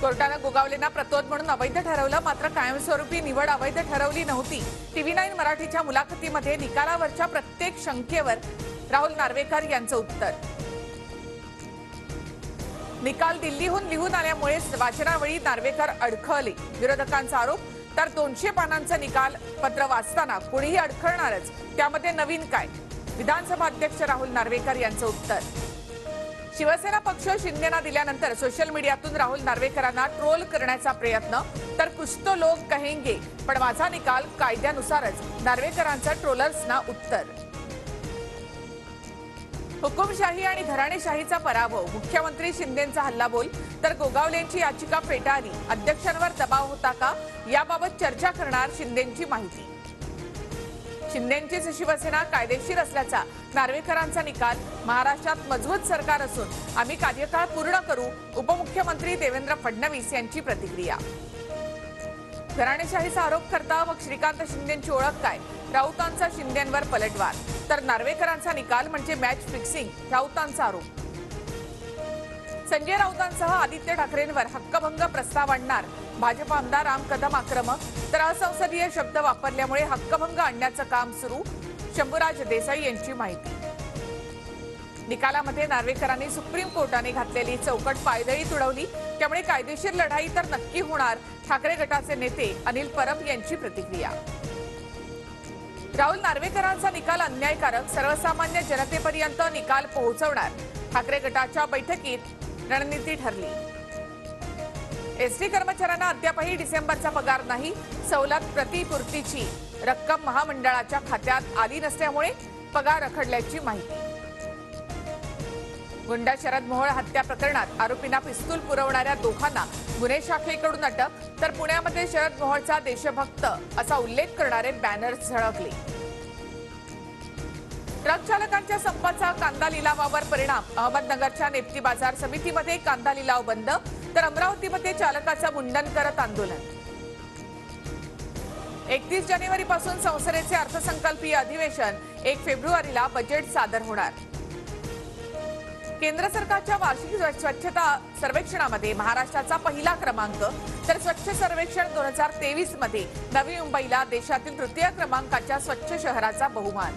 कोर्टानं गोगावलेंना प्रतोद म्हणून अवैध ठरवलं, मात्र कायमस्वरूपी निवड अवैध ठरवली नव्हती। TV9 मराठीच्या मुलाखतीमध्ये निकालावरच्या प्रत्येक शंकेवर राहुल नार्वेकर यांचं उत्तर। निकाल दिल्लीहून लिहून आल्यामुळे वाचनावेळी नार्वेकर अडखळले। विरोधकांचा आरोप, तर 200 पानांचं निकाल पत्र वाचताना कोणीही अडखळणारच, त्यामध्ये नवीन काय? विधानसभा अध्यक्ष राहुल नार्वेकर यांचं उत्तर। शिवसेना पक्ष शिंदेना दिल्यानंतर सोशल मीडियातून राहुल नार्वेकरांना ट्रोल करण्याचा प्रयत्न, तर कुछ तो लोग कहेंगे पण माझा निकाल कायद्यानुसारच, नार्वेकरांचं ट्रोलर्सना उत्तर। हुकुमशाही आणि घराणेशाहीचा पराभव, मुख्यमंत्री शिंदेंचा हल्लाबोल, तर गोगावलेंची याचिका फेटाळली। अध्यक्षांवर दबाव होता का, याबाबत चर्चा करणार शिंदेंची माहिती। शिंदेंचीच शिवसेना कायदेशीर असल्याचा नार्वेकरांचा निकाल, महाराष्ट्रात मजबूत सरकार असून आम्ही कार्यकाळ पूर्ण करू, उपमुख्यमंत्री देवेंद्र फडणवीस यांची प्रतिक्रिया। घराणेशाहीचा आरोप करता मग श्रीकांत शिंदेंची ओळख काय, राऊतांचा शिंदेंवर पलटवार, तर नार्वेकरांचा निकाल म्हणजे मॅच फिक्सिंग, राऊतांचा आरोप। संजय राऊतांसह आदित्य ठाकरेंवर हक्कभंग प्रस्ताव आणणार, भाजप आमदार राम कदम आक्रमक, तर असंसदीय शब्द वापरल्यामुळे हक्कभंग आणण्याचं काम सुरू, शंभूराज देसाई यांची माहिती। निकालामध्ये नार्वेकरांनी सुप्रीम कोर्टाने घातलेली चौकट पायदळी तुडवली, त्यामुळे कायदेशीर लढाई तर नक्की होणार, ठाकरे गटाचे नेते अनिल परब यांची प्रतिक्रिया। राहुल नार्वेकरांचा निकाल अन्यायकारक, सर्वसामान्य जनतेपर्यंत निकाल पोहोचवणार, ठाकरे गटाच्या बैठकीत रणनीती ठरली। एसटी कर्मचाऱ्यांना अद्यापही डिसेंबरचा पगार नाही, सवलत प्रतिपूर्तीची रक्कम महामंडळाच्या खात्यात आली नसल्यामुळे पगार रखडल्याची माहिती। गुंडा शरद मोहोळ हत्या प्रकरणात आरोपींना पिस्तूल पुरवणाऱ्या दोघांना गुन्हे शाखेकडून अटक, तर पुण्यामध्ये शरद मोहोळचा देशभक्त असा उल्लेख करणारे बॅनर्स झळकले। ट्रक चालकांच्या संपाचा कांदा लिलावावर परिणाम, अहमदनगरच्या नेप्ती बाजार समितीमध्ये कांदा लिलाव बंद, तर अमरावतीमध्ये चालकाचं मुंडन करत आंदोलन। 31 जानेवारीपासून संसदेचे अर्थसंकल्पीय अधिवेशन, 1 फेब्रुवारीला बजेट सादर होणार। केंद्र सरकारच्या वार्षिक स्वच्छता सर्वेक्षणामध्ये महाराष्ट्राचा पहिला क्रमांक, तर स्वच्छ सर्वेक्षण 2023 मध्ये नवी मुंबईला देशातील तृतीय क्रमांकाच्या स्वच्छ शहराचा बहुमान।